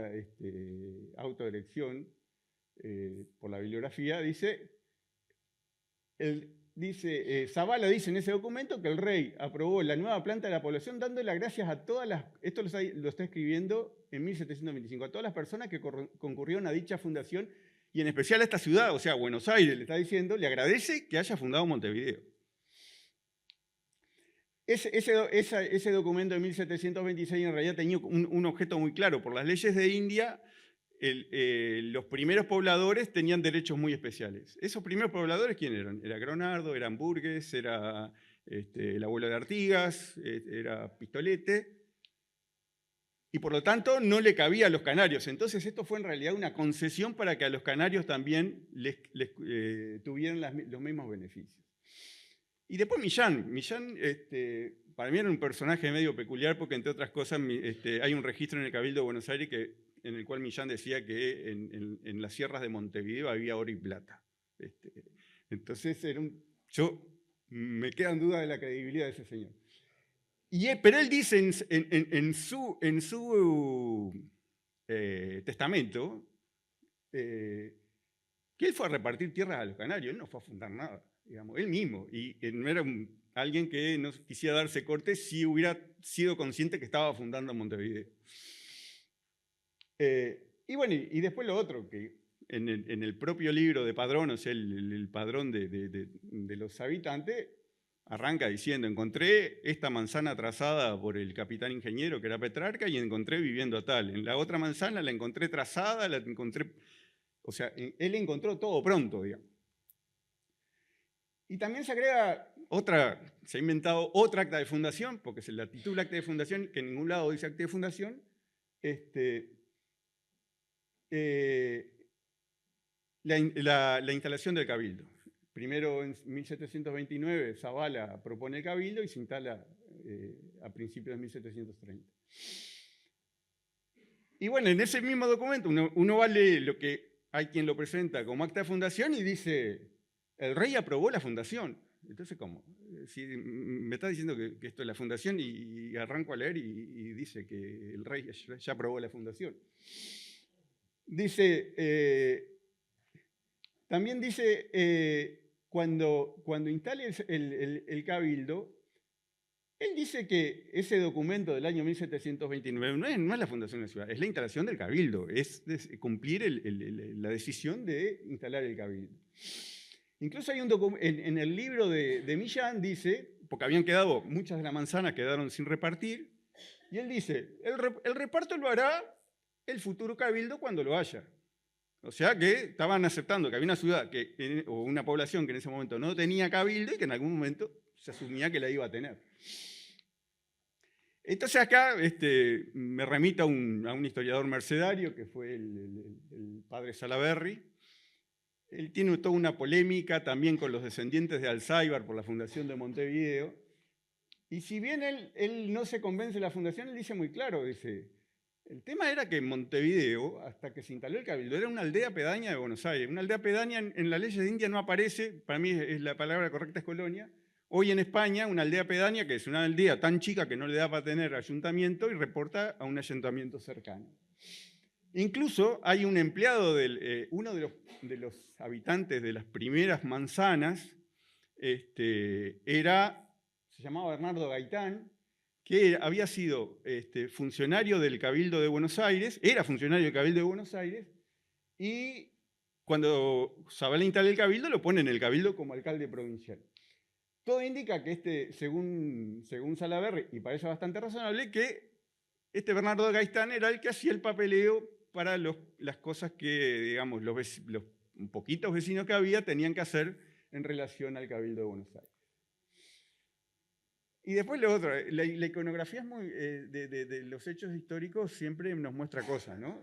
autoelección por la bibliografía, Zavala dice en ese documento que el rey aprobó la nueva planta de la población dándole las gracias a todas las, esto lo está escribiendo en 1725, a todas las personas que concurrieron a dicha fundación y en especial a esta ciudad, o sea, Buenos Aires, le está diciendo, le agradece que haya fundado Montevideo. Ese documento de 1726 en realidad tenía un objeto muy claro. Por las leyes de India, los primeros pobladores tenían derechos muy especiales. ¿Esos primeros pobladores quién eran? Era Gronardo, eran Burgues, era el abuelo de Artigas, era Pistolete. Y por lo tanto no le cabía a los canarios. Entonces esto fue en realidad una concesión para que a los canarios también tuvieran los mismos beneficios. Y después Millán. Millán para mí era un personaje medio peculiar porque entre otras cosas hay un registro en el Cabildo de Buenos Aires en el cual Millán decía que en las sierras de Montevideo había oro y plata. Entonces me queda en duda de la credibilidad de ese señor. Pero él dice en su testamento que él fue a repartir tierras a los canarios, él no fue a fundar nada, digamos, él mismo. Y no era alguien que no quisiera darse corte si hubiera sido consciente que estaba fundando Montevideo. Y bueno, y después lo otro, que en el propio libro de Padrón, o sea, el padrón de los habitantes, arranca diciendo, encontré esta manzana trazada por el capitán ingeniero, que era Petrarca, y encontré viviendo a tal. En la otra manzana la encontré trazada, o sea, él encontró todo pronto, digamos. Y también se agrega se ha inventado otra acta de fundación, porque se la titula acta de fundación, que en ningún lado dice acta de fundación, la instalación del cabildo. Primero, en 1729, Zavala propone el cabildo y se instala a principios de 1730. Y bueno, en ese mismo documento uno va a leer lo que hay quien lo presenta como acta de fundación y dice, el rey aprobó la fundación. Entonces, ¿cómo? Si me está diciendo que esto es la fundación y arranco a leer y dice que el rey ya aprobó la fundación. Dice, también dice, cuando instale el cabildo, él dice que ese documento del año 1729 no es la fundación de la ciudad, es la instalación del cabildo, es cumplir la decisión de instalar el cabildo. Incluso hay un documento, en el libro de Millán dice, porque habían quedado, muchas de las manzanas quedaron sin repartir, y él dice, el reparto lo hará el futuro cabildo cuando lo haya. O sea que estaban aceptando que había una ciudad o una población que en ese momento no tenía cabildo y que en algún momento se asumía que la iba a tener. Entonces acá me remito a un historiador mercedario que fue el padre Salaberry. Él tiene toda una polémica también con los descendientes de Alzáibar por la fundación de Montevideo. Y si bien él no se convence de la fundación, él dice muy claro, dice, el tema era que Montevideo, hasta que se instaló el cabildo, era una aldea pedaña de Buenos Aires. Una aldea pedaña en las leyes de India no aparece, para mí la palabra correcta es colonia. Hoy en España, una aldea pedaña, que es una aldea tan chica que no le da para tener ayuntamiento y reporta a un ayuntamiento cercano. Incluso hay un empleado, uno de los habitantes de las primeras manzanas, se llamaba Bernardo Gaitán, que había sido funcionario del Cabildo de Buenos Aires, era funcionario del Cabildo de Buenos Aires, y cuando Zabala instala el Cabildo, lo pone en el Cabildo como alcalde provincial. Todo indica que según Salaberry, y parece bastante razonable, que Bernardo Gaitán era el que hacía el papeleo para las cosas que, digamos, los poquitos vecinos que había tenían que hacer en relación al Cabildo de Buenos Aires. Y después lo otro, la iconografía de los hechos históricos siempre nos muestra cosas, ¿no?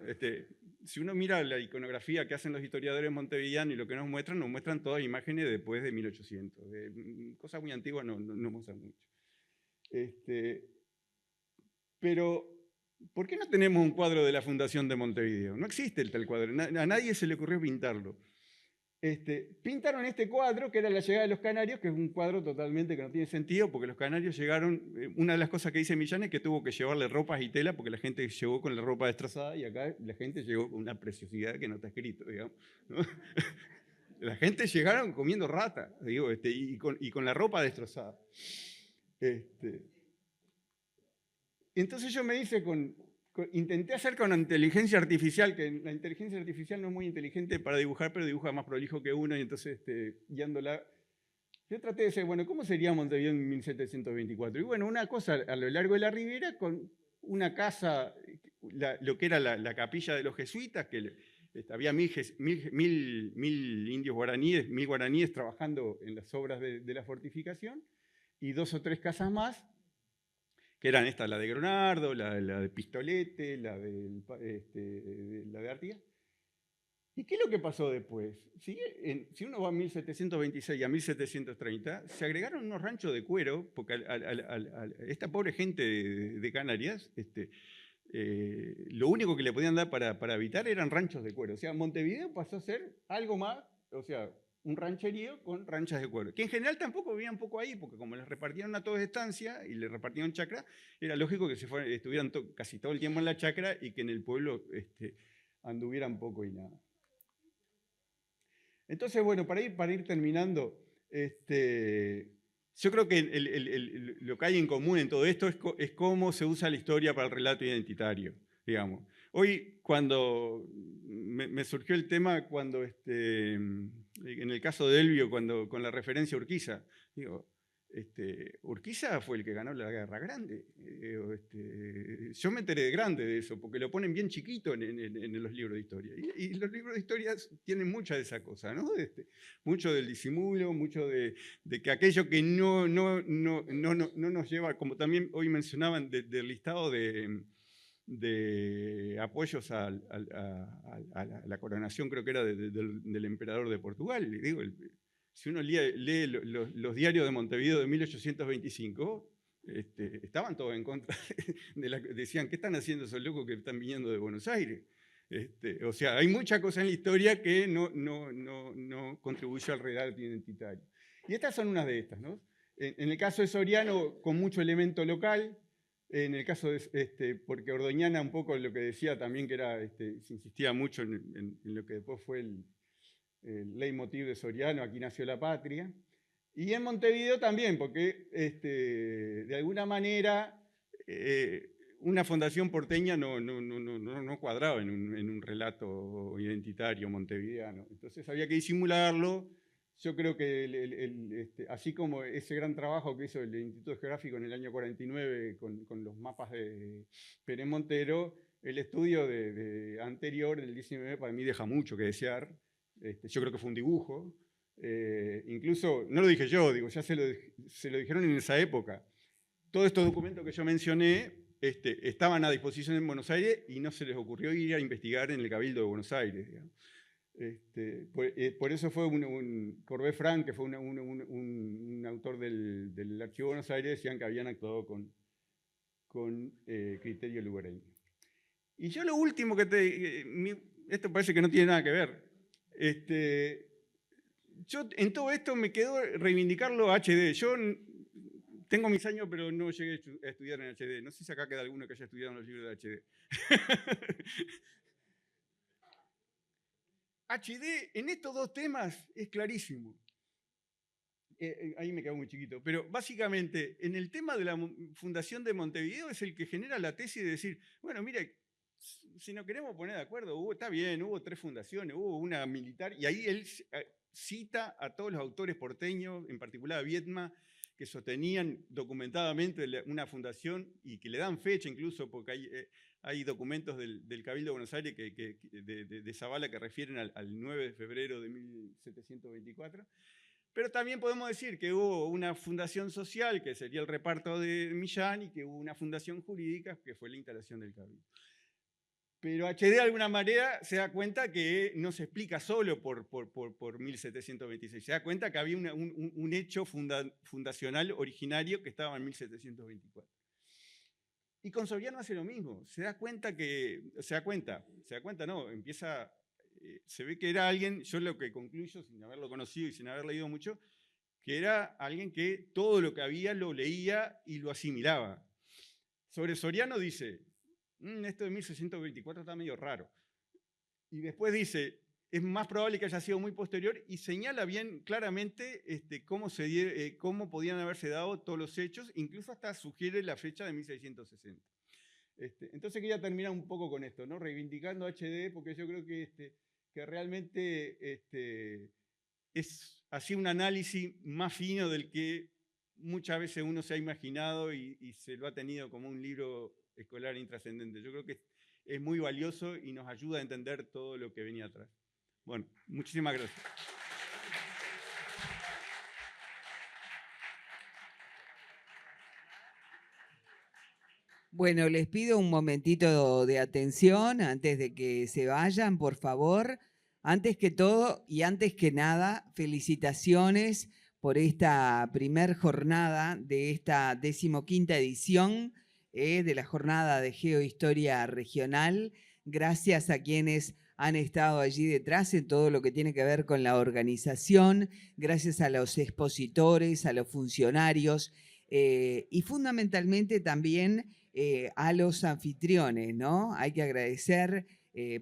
Si uno mira la iconografía que hacen los historiadores montevideanos y lo que nos muestran todas imágenes después de 1800. Cosas muy antiguas no muestran mucho. Pero, ¿por qué no tenemos un cuadro de la Fundación de Montevideo? No existe el tal cuadro, a nadie se le ocurrió pintarlo. Pintaron este cuadro, que era la llegada de los canarios, que es un cuadro totalmente que no tiene sentido, porque los canarios llegaron, una de las cosas que dice Millán es que tuvo que llevarle ropas y tela, porque la gente llegó con la ropa destrozada, y acá la gente llegó con una preciosidad que no está escrito, digamos, ¿no? La gente llegaron comiendo rata, digo, y con la ropa destrozada. Entonces yo me hice intenté hacer con inteligencia artificial, que la inteligencia artificial no es muy inteligente para dibujar, pero dibuja más prolijo que uno, y entonces guiándola, yo traté de decir, bueno, ¿cómo sería Montevideo en 1724? Y bueno, una cosa a lo largo de la ribera, con una casa, lo que era la capilla de los jesuitas, que había mil indios guaraníes, 1000 guaraníes trabajando en las obras de la fortificación, y 2 o 3 casas más, que eran la de Gronardo, la de Pistolete, la de Artigas. ¿Y qué es lo que pasó después? Si uno va a 1726 y a 1730, se agregaron unos ranchos de cuero, porque a esta pobre gente de Canarias, lo único que le podían dar para habitar eran ranchos de cuero. O sea, Montevideo pasó a ser algo más, o sea, un rancherío con ranchas de cuero, que en general tampoco vivían poco ahí, porque como les repartieron a todos estancia y les repartieron chacra, era lógico que estuvieran casi todo el tiempo en la chacra y que en el pueblo anduvieran poco y nada. Entonces, bueno, para ir terminando, yo creo que lo que hay en común en todo esto es cómo se usa la historia para el relato identitario, digamos. Hoy, cuando me surgió el tema, cuando en el caso de Elvio, con la referencia a Urquiza, digo, Urquiza fue el que ganó la Guerra Grande. Yo me enteré de grande de eso, porque lo ponen bien chiquito en los libros de historia. Y los libros de historia tienen mucha de esa cosa, ¿no? Mucho del disimulo, mucho de que aquello que no nos lleva, como también hoy mencionaban, del listado de apoyos a la coronación, creo que era del emperador de Portugal. Y digo, si uno lee los diarios de Montevideo de 1825, estaban todos en contra, decían, ¿qué están haciendo esos locos que están viniendo de Buenos Aires? O sea, hay mucha cosa en la historia que no contribuye al relato identitario. Y estas son unas de estas, ¿no? En el caso de Soriano, con mucho elemento local. En el caso de, porque Ordoñana, un poco lo que decía también, que era, se insistía mucho en lo que después fue el leitmotiv de Soriano, aquí nació la patria. Y en Montevideo también, porque de alguna manera una fundación porteña no cuadraba en un relato identitario montevideano. Entonces había que disimularlo. Yo creo que así como ese gran trabajo que hizo el Instituto Geográfico en el año 49 con los mapas de Pérez Montero, el estudio anterior, del 19, para mí deja mucho que desear. Yo creo que fue un dibujo. Incluso, no lo dije yo, digo, ya se lo dijeron en esa época. Todos estos documentos que yo mencioné estaban a disposición en Buenos Aires y no se les ocurrió ir a investigar en el Cabildo de Buenos Aires, digamos. Por eso fue Corbé Frank, que fue un autor del Archivo de Buenos Aires, decían que habían actuado con criterio lugareño. Y yo lo último esto parece que no tiene nada que ver. Yo en todo esto me quedó reivindicarlo a HD. Yo tengo mis años, pero no llegué a estudiar en HD. No sé si acá queda alguno que haya estudiado en los libros de HD. HD en estos dos temas es clarísimo. Ahí me quedo muy chiquito. Pero básicamente, en el tema de la Fundación de Montevideo es el que genera la tesis de decir, bueno, mire, si nos queremos poner de acuerdo, está bien, hubo 3 fundaciones, hubo una militar, y ahí él cita a todos los autores porteños, en particular a Viedma, que sostenían documentadamente una fundación y que le dan fecha incluso, porque hay documentos del Cabildo de Buenos Aires de Zavala que refieren al 9 de febrero de 1724. Pero también podemos decir que hubo una fundación social, que sería el reparto de Millán, y que hubo una fundación jurídica, que fue la instalación del Cabildo. Pero HD de alguna manera se da cuenta que no se explica solo por 1726, se da cuenta que había un hecho fundacional originario que estaba en 1724. Y con Soriano hace lo mismo, se ve que era alguien, yo lo que concluyo sin haberlo conocido y sin haber leído mucho, que era alguien que todo lo que había lo leía y lo asimilaba. Sobre Soriano dice, esto de 1624 está medio raro. Y después dice, es más probable que haya sido muy posterior y señala bien claramente cómo podían haberse dado todos los hechos, incluso hasta sugiere la fecha de 1660. Entonces quería terminar un poco con esto, ¿no? Reivindicando a HD, porque yo creo que realmente es así un análisis más fino del que muchas veces uno se ha imaginado y se lo ha tenido como un libro escolar intrascendente. Yo creo que es muy valioso y nos ayuda a entender todo lo que venía atrás. Bueno, muchísimas gracias. Bueno, les pido un momentito de atención antes de que se vayan, por favor. Antes que todo y antes que nada, felicitaciones por esta primer jornada de esta 15ª edición de la Jornada de Geohistoria Regional. Gracias a quienes han estado allí detrás en todo lo que tiene que ver con la organización, gracias a los expositores, a los funcionarios y fundamentalmente también a los anfitriones, ¿no? Hay que agradecer,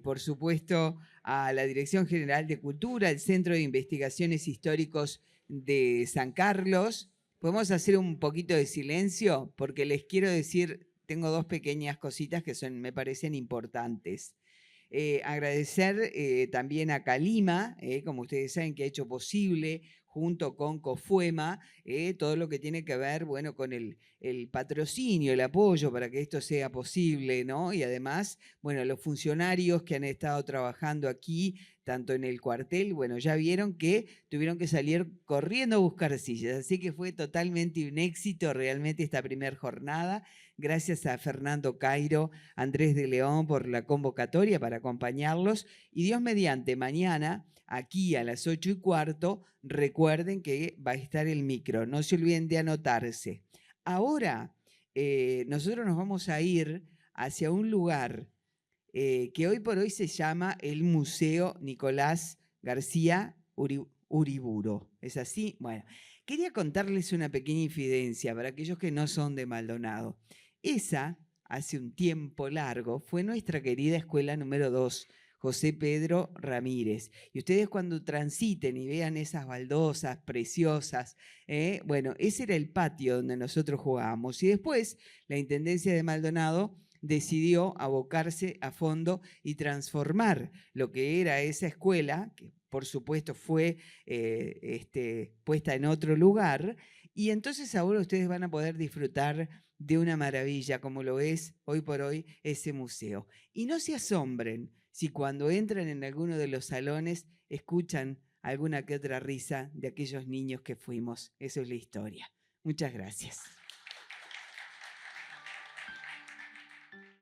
por supuesto, a la Dirección General de Cultura, el Centro de Investigaciones Históricos de San Carlos. ¿Podemos hacer un poquito de silencio? Porque les quiero decir, tengo 2 pequeñas cositas que me parecen importantes. Agradecer también a Calima, como ustedes saben, que ha hecho posible, junto con COFUEMA, todo lo que tiene que ver, bueno, con el patrocinio, el apoyo para que esto sea posible, ¿no? Y además, bueno, los funcionarios que han estado trabajando aquí, tanto en el cuartel, bueno, ya vieron que tuvieron que salir corriendo a buscar sillas, así que fue totalmente un éxito realmente esta primera jornada. Gracias a Fernando Cairo, Andrés de León por la convocatoria para acompañarlos. Y Dios mediante, mañana, aquí a las 8:15, recuerden que va a estar el micro. No se olviden de anotarse. Ahora, nosotros nos vamos a ir hacia un lugar que hoy por hoy se llama el Museo Nicolás García Uriburu. ¿Es así? Bueno, Quería contarles una pequeña infidencia para aquellos que no son de Maldonado. Esa, hace un tiempo largo, fue nuestra querida escuela número 2, José Pedro Ramírez. Y ustedes cuando transiten y vean esas baldosas preciosas, bueno, ese era el patio donde nosotros jugábamos. Y después la Intendencia de Maldonado decidió abocarse a fondo y transformar lo que era esa escuela, que por supuesto fue puesta en otro lugar, y entonces ahora ustedes van a poder disfrutar de una maravilla como lo es hoy por hoy ese museo. Y no se asombren si cuando entran en alguno de los salones escuchan alguna que otra risa de aquellos niños que fuimos. Eso es la historia. Muchas gracias.